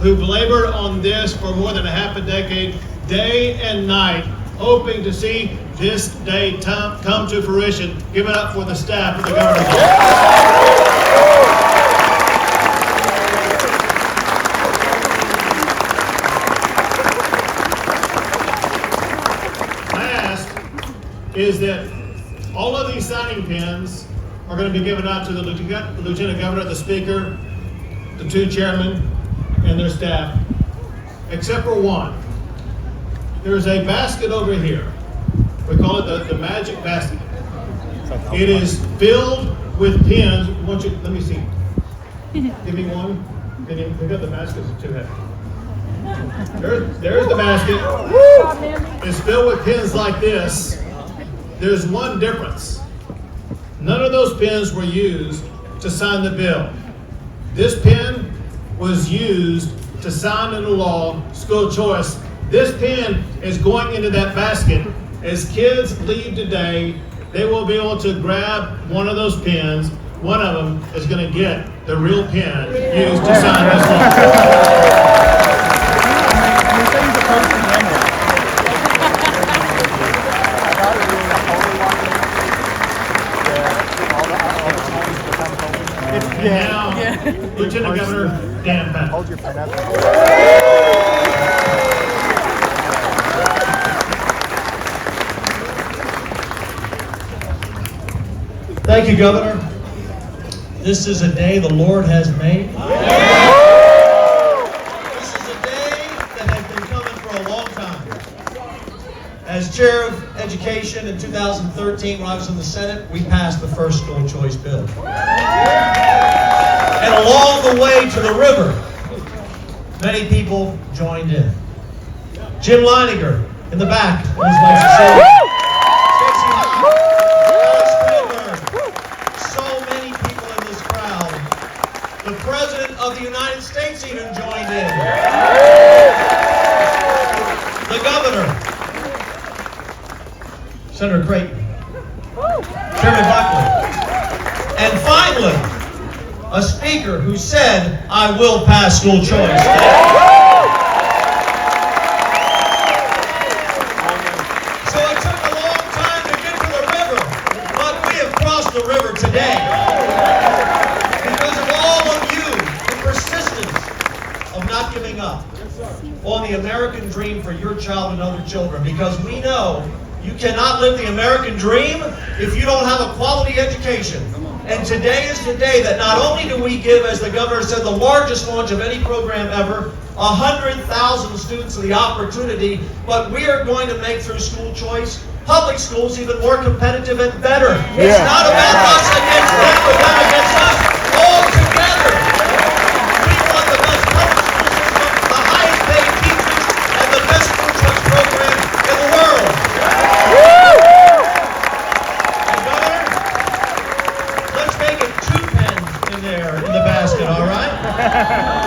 who've labored on this for more than a half a decade, day and night, hoping to see this day come to fruition. Give it up for the staff of the governor's office. Is that all of these signing pins are going to be given out to the Lieutenant Governor, the Speaker, the two chairmen, and their staff, except for one. There's a basket over here. We call it the magic basket. It is filled with pins. Let me see. Give me one. Can you pick up the basket? It's too heavy. There's the basket. It's filled with pins like this. There's one difference. None of those pins were used to sign the bill. This pin was used to sign into law school choice. This pin is going into that basket. As kids leave today, they will be able to grab one of those pins. One of them is going to get the real pin used to sign this law. Now, Lieutenant Governor Dan Patrick. Hold your pen up. Thank you, Governor. This is a day the Lord has made. This is a day that has been coming for a long time. As Chair of Education in 2013, when I was in the Senate, we passed the first school choice bill. And along the way to the river, many people joined in. Jim Leininger in the back, and his wife Cecilia. So many people in this crowd. The President of the United States even joined in. The Governor, Senator Creighton, Chairman Buckley, and finally, a speaker who said, I will pass school choice. So it took a long time to get to the river, but we have crossed the river today. Because of all of you, the persistence of not giving up on the American dream for your child and other children. Because we know you cannot live the American dream if you don't have a quality education. And today is the day that not only do we give, as the governor said, the largest launch of any program ever, 100,000 students the opportunity, but we are going to make through school choice public schools even more competitive and better. Yeah. It's not about us against them, but them against us, all together. We want the best public school system, the highest paid teachers, and the best school choice program in the world.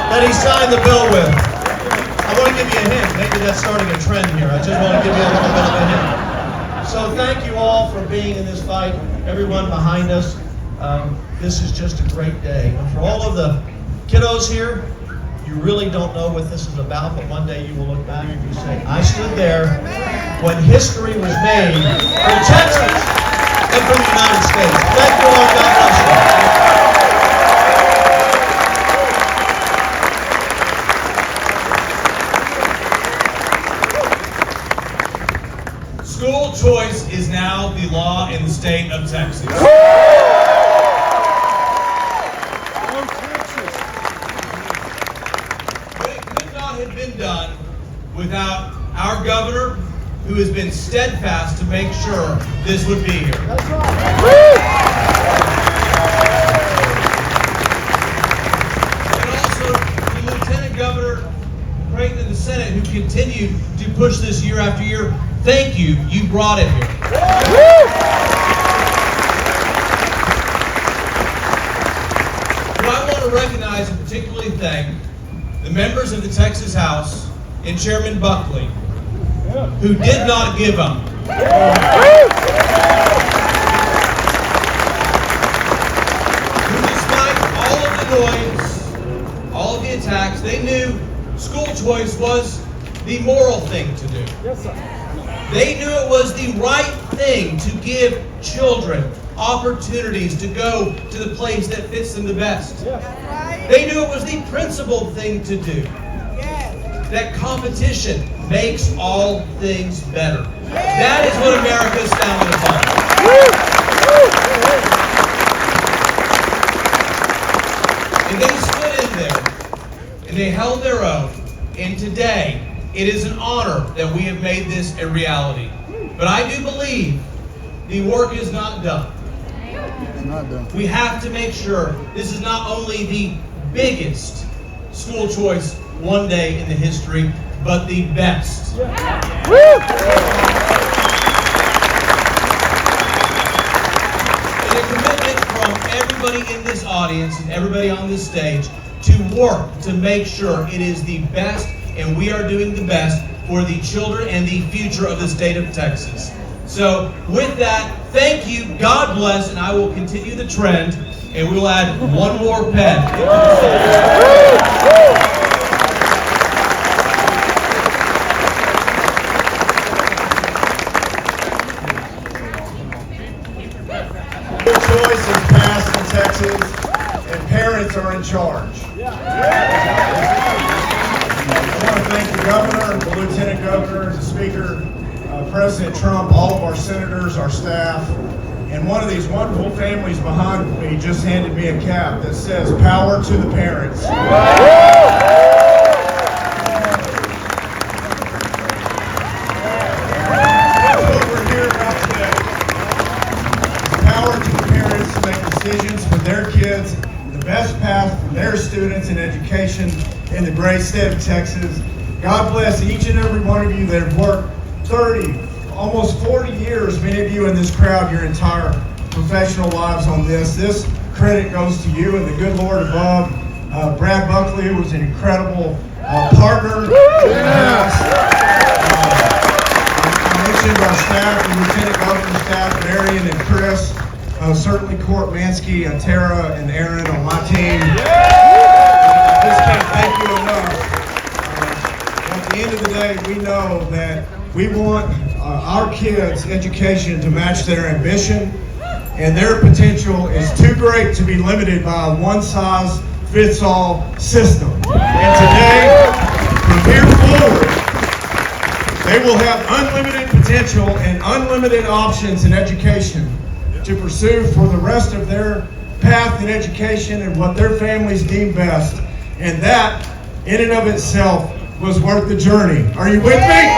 That he signed the bill with. I want to give you a hint. Maybe that's starting a trend here. I just want to give you a little bit of a hint. So thank you all for being in this fight. Everyone behind us. This is just a great day. And for all of the kiddos here, you really don't know what this is about, but one day you will look back and you say, I stood there when history was made for Texas and for the United States. Thank you all. God bless you. School choice is now the law in the state of Texas. But it could not have been done without our governor, who has been steadfast to make sure this would be here. That's right. And also the Lieutenant Governor Creighton in the Senate, who continued to push this year after year. Thank you. You brought it here. But I want to recognize and particularly thank the members of the Texas House and Chairman Buckley, who did not give up. Who, despite all of the noise, all of the attacks, they knew school choice was the moral thing to do. Yes, sir. They knew it was the right thing to give children opportunities to go to the place that fits them the best. Yes. They knew it was the principled thing to do. That competition makes all things better. That is what America is founded upon. And they stood in there, and they held their own, and today, it is an honor that we have made this a reality. But I do believe the work is not done. It's not done. We have to make sure this is not only the biggest school choice one day in the history, but the best. Yeah. And a commitment from everybody in this audience and everybody on this stage to work to make sure it is the best, and we are doing the best for the children and the future of the state of Texas. So with that, thank you, God bless, and I will continue the trend, and we will add one more pen. School choice is passed in Texas, and parents are in charge. I want to thank the governor, the lieutenant governor, the speaker, President Trump, all of our senators, our staff, and one of these wonderful families behind me just handed me a cap that says "Power to the Parents." That's what we're here about today. Power to the parents to make decisions for their kids, the best path for their students in education in the great state of Texas. God bless each and every one of you that have worked 30, almost 40 years, many of you in this crowd, your entire professional lives on this. This credit goes to you and the good Lord above. Brad Buckley was an incredible partner in the House. I mentioned our staff, the Lieutenant Governor's staff, Marion and Chris, certainly Court Mansky, Tara and Aaron on my team. I just can't thank you enough. At the end of the day, we know that we want our kids' education to match their ambition, and their potential is too great to be limited by a one-size-fits-all system. And today, from here forward, they will have unlimited potential and unlimited options in education to pursue for the rest of their path in education and what their families deem best. And that, in and of itself, was worth the journey. Are you with me?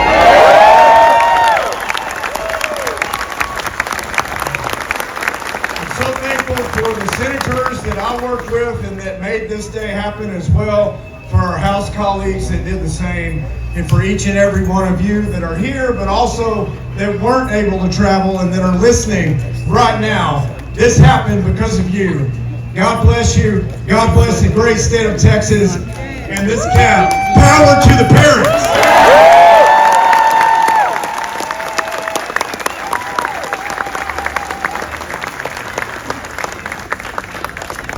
I'm so thankful for the senators that I worked with and that made this day happen, as well for our House colleagues that did the same, and for each and every one of you that are here, but also that weren't able to travel and that are listening right now. This happened because of you. God bless you. God bless the great state of Texas. And this cap, power to the parents.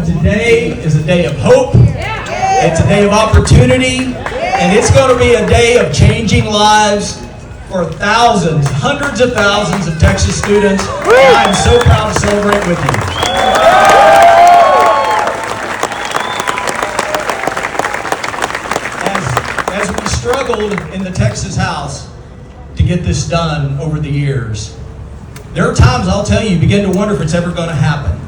Today is a day of hope. It's a day of opportunity. And it's going to be a day of changing lives for thousands, hundreds of thousands of Texas students. And I'm so proud to celebrate with you. As we struggled in the Texas House to get this done over the years, there are times, I'll tell you begin to wonder if it's ever going to happen.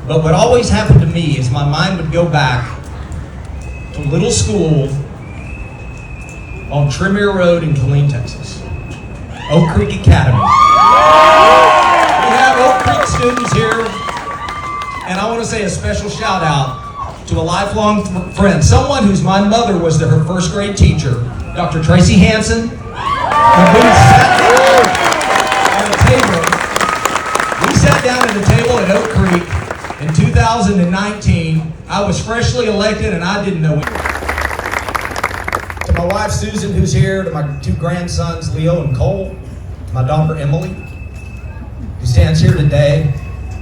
But what always happened to me is my mind would go back to a little school on Tremere Road in Killeen, Texas. Oak Creek Academy. We have Oak Creek students here, and I want to say a special shout out to a lifelong friend, someone whose my mother was her first grade teacher, Dr. Tracy Hansen. We sat down at a table at Oak Creek in 2019. I was freshly elected and I didn't know it. To my wife Susan, who's here, to my two grandsons Leo and Cole, my daughter Emily, who stands here today.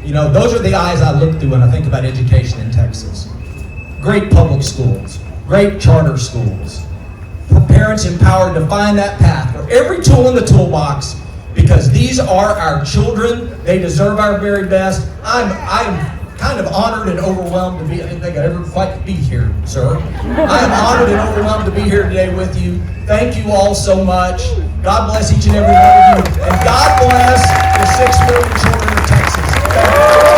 You know, those are the eyes I look through when I think about education in Texas. Great public schools, great charter schools, parents empowered to find that path for every tool in the toolbox, because these are our children. They deserve our very best. I'm kind of honored and overwhelmed to be, I didn't think I'd ever quite be here, sir. I am honored and overwhelmed to be here today with you. Thank you all so much. God bless each and every one of you. And God bless the 6 million children of Texas.